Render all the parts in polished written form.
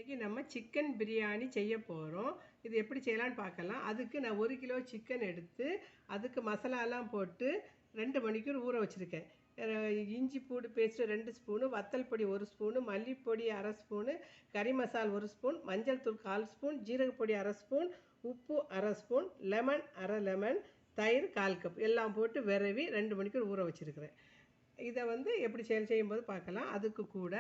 இன்றைக்கி நம்ம சிக்கன் பிரியாணி செய்ய போகிறோம். இது எப்படி செய்யலான்னு பார்க்கலாம். அதுக்கு நான் 1 கிலோ சிக்கன் எடுத்து அதுக்கு மசாலாலாம் போட்டு 2 மணிக்கூர் ஊற வச்சுருக்கேன். இஞ்சி பூண்டு பேஸ்ட்டு 2 ஸ்பூனு, வத்தல் பொடி 1 ஸ்பூனு, மல்லிப்பொடி 1/2 ஸ்பூனு, கறி மசால் 1 ஸ்பூன், மஞ்சள் தூள் 1/4 ஸ்பூன், ஜீரகப்பொடி 1/2 ஸ்பூன், உப்பு 1/2 ஸ்பூன், லெமன் 1/2 லெமன், தயிர் 1/4 கப் எல்லாம் போட்டு விரவி 2 மணிக்கூர் ஊற வச்சுருக்கிறேன். இதை எப்படி செய்யும்போது பார்க்கலாம். அதுக்கு கூட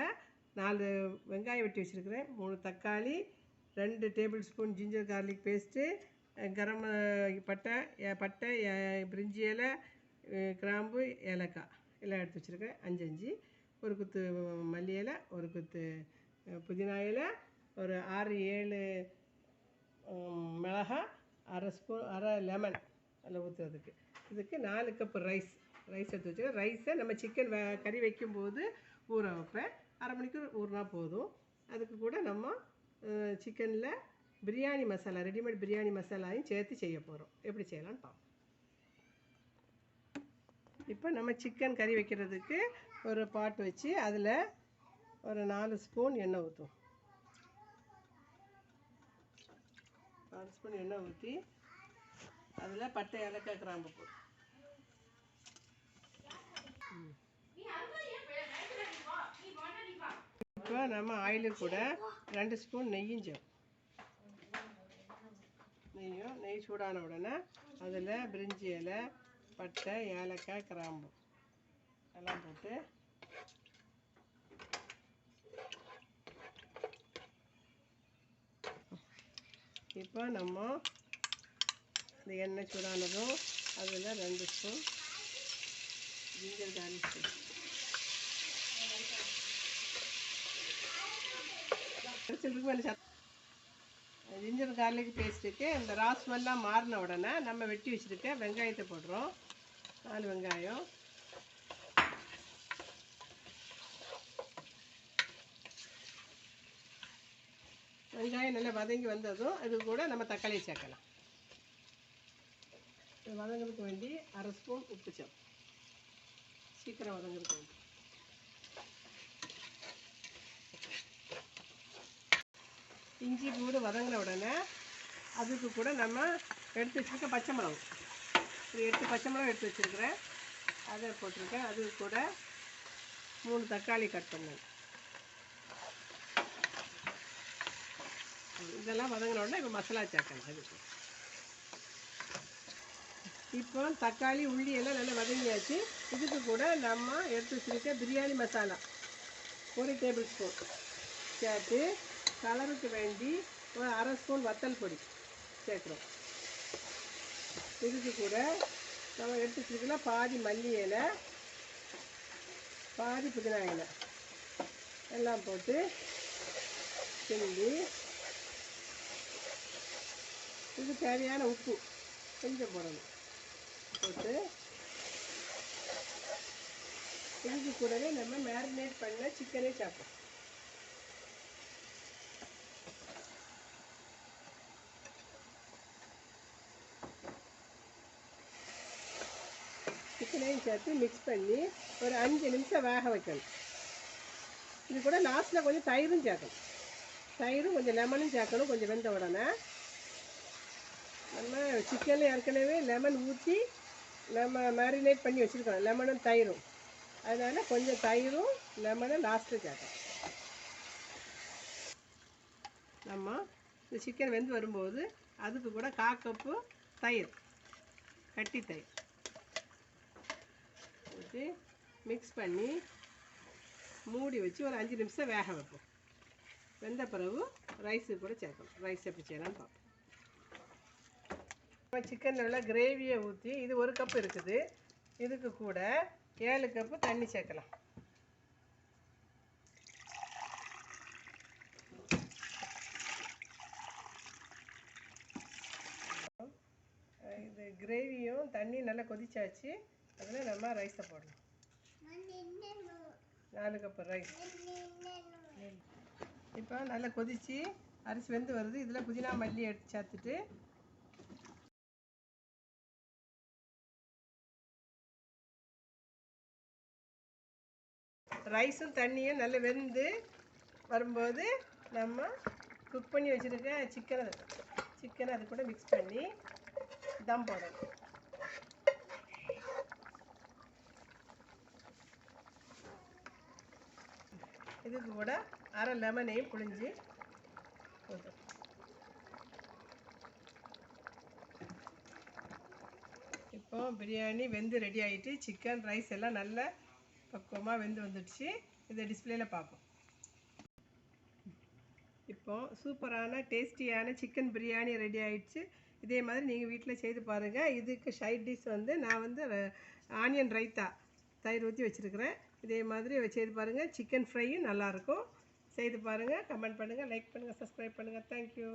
4 வெங்காயம் வெட்டி வச்சுருக்கிறேன், 3 தக்காளி, 2 tablespoon ginger garlic paste, கரம் பட்டை, பிரிஞ்சி இலை, கிராம்பு, ஏலக்காய் எல்லாம் எடுத்து வச்சுருக்கேன். 5 ஒரு குத்து மல்லி இலை, ஒரு குத்து புதினா இலை, ஒரு 6-7 மிளகாய், 1/2 ஸ்பூன் 1/2 லெமன் அதில் ஊற்றுறதுக்கு. இதுக்கு 4 கப்பு ரைஸ் எடுத்து வச்சுருக்கேன். ரைஸை நம்ம சிக்கன் கறி வைக்கும்போது ஊற வைப்பேன். 1/2 மணிக்கூர் ஊறினா போதும். அதுக்கு கூட நம்ம சிக்கனில் பிரியாணி மசாலா, ரெடிமேட் பிரியாணி மசாலாவையும் சேர்த்து செய்ய போகிறோம். எப்படி செய்யலான்னு பார்ப்போம். இப்போ நம்ம சிக்கன் கறி வைக்கிறதுக்கு ஒரு பாட் வச்சு அதில் ஒரு 4 ஸ்பூன் எண்ணெய் ஊற்றும். 4 ஸ்பூன் எண்ணெய் ஊற்றி அதில் பட்டை, ஏலக்காய், கிராம்பு போடும். இப்போ நம்ம ஆயிலு கூட 2 ஸ்பூன் நெய்யும் நெய் சூடான உடனே அதில் பிரிஞ்சி இலை, பட்டை, ஏலக்காய், கிராம்பு எல்லாம் போட்டு இப்போ நம்ம இந்த எண்ணெய் சூடானதும் அதில் 2 spoon ginger garlic paste ginger garlic பேஸ்ட்டுக்கு இந்த ரா ஸ்மெல்லாம் மாறின உடனே நம்ம வெட்டி வச்சுருக்க வெங்காயத்தை போடுறோம். 4 வெங்காயம், நல்லா வதங்கி வந்ததும் இது கூட நம்ம தக்காளியை சேர்க்கலாம். வதங்கிறதுக்கு வேண்டி 1/2 ஸ்பூன் உப்பு சீக்கிரம் வதங்கிறதுக்கு வேண்டி. இஞ்சி பூண்டு வதங்கின உடனே அதுக்கு கூட நம்ம எடுத்து வச்சுருக்க பச்சை மிளகு, ஒரு 8 பச்சை மிளகு எடுத்து வச்சுருக்கிறேன், அதை போட்டிருக்கேன். அது கூட 3 தக்காளி கட் பண்ணேன். இதெல்லாம் வதங்கின உடனே இப்போ மசாலா சேர்க்கணும். அதுக்கு இப்போ தக்காளி, உள்ளி எல்லாம் நல்லா வதங்கியாச்சு. இதுக்கு கூட நம்ம எடுத்து வச்சுருக்க பிரியாணி மசாலா 1 டேபிள் ஸ்பூன் சேர்த்து கலருக்கு வேண்டி ஒரு 1/2 ஸ்பூன் வத்தல் பொடி சேர்க்குறோம். இதுக்கு கூட நம்ம எடுத்து வச்சுருக்கலாம் பாதி மல்லி இலை, பாதி புதினா இலை எல்லாம் போட்டு கிண்டி இது தேவையான உப்பு கொஞ்சம் போடணும். போட்டு இதுக்கு கூடவே நம்ம மேரினேட் பண்ண சிக்கனே சேர்ப்போம். சிக்கனையும் சேர்த்து மிக்ஸ் பண்ணி ஒரு 5 நிமிஷம் வேக வைக்கணும். இது கூட லாஸ்ட்டில் கொஞ்சம் தயிரும் சேர்க்கணும். தயிரும் கொஞ்சம் லெமனும் சேர்க்கணும். கொஞ்சம் வெந்த உடனே நம்ம சிக்கனில் ஏற்கனவே லெமன் ஊற்றி நம்ம மேரினேட் பண்ணி வச்சுருக்கோம், லெமனும் தயிரும். அதனால் கொஞ்சம் தயிரும் லெமனும் லாஸ்ட்டில் சேர்க்கணும். நம்ம இந்த சிக்கன் வெந்து வரும்போது அதுக்கு கூட 1/4 கப்பு தயிர், கட்டி தயிர் ஊற்றி மிக்ஸ் பண்ணி மூடி வச்சு ஒரு 5 நிமிஷம் வேக வைப்போம். வெந்த பிறகு ரைஸு கூட சேர்க்கணும். ரைஸ் எப்படி செய்யலாம்னு பார்ப்போம். சிக்கனில் உள்ள கிரேவியை ஊற்றி இது 1 கப் இருக்குது. இதுக்கு கூட 7 கப்பு தண்ணி சேர்க்கலாம். இது கிரேவியும் தண்ணி நல்லா கொதிச்சாச்சு. அதில் நம்ம ரைஸை போடலாம். 4 கப்பு ரைஸ். இப்போ நல்லா கொதித்து அரிசி வெந்து வருது. இதில் புதினா மல்லி எடுத்து சேர்த்துட்டு ரைஸும் தண்ணியும் நல்லா வெந்து வரும்போது நம்ம குக் பண்ணி வச்சுருக்க சிக்கனை அது கூட மிக்ஸ் பண்ணி தம் போடணும். இதுக்கு கூட அரை லெமனையும் புழிஞ்சு போட்டு இப்போ பிரியாணி வெந்து ரெடி ஆகிட்டு சிக்கன் ரைஸ் எல்லாம் நல்ல பக்குவமாக வெந்து வந்துடுச்சு. இதை டிஸ்பிளேயில் பார்ப்போம். இப்போது சூப்பரான டேஸ்டியான சிக்கன் பிரியாணி ரெடி ஆகிடுச்சு. இதே மாதிரி நீங்கள் வீட்டில் செய்து பாருங்கள். இதுக்கு சைட் டிஷ் வந்து நான் வந்து ஆனியன் ரைத்தா தயிர் ஊற்றி வச்சுருக்கிறேன். இதே மாதிரி செய்து பாருங்கள். சிக்கன் ஃப்ரையும் நல்லாயிருக்கும். செய்து பாருங்கள். கமெண்ட் பண்ணுங்கள், லைக் பண்ணுங்கள், சப்ஸ்கிரைப் பண்ணுங்கள். தேங்க்யூ.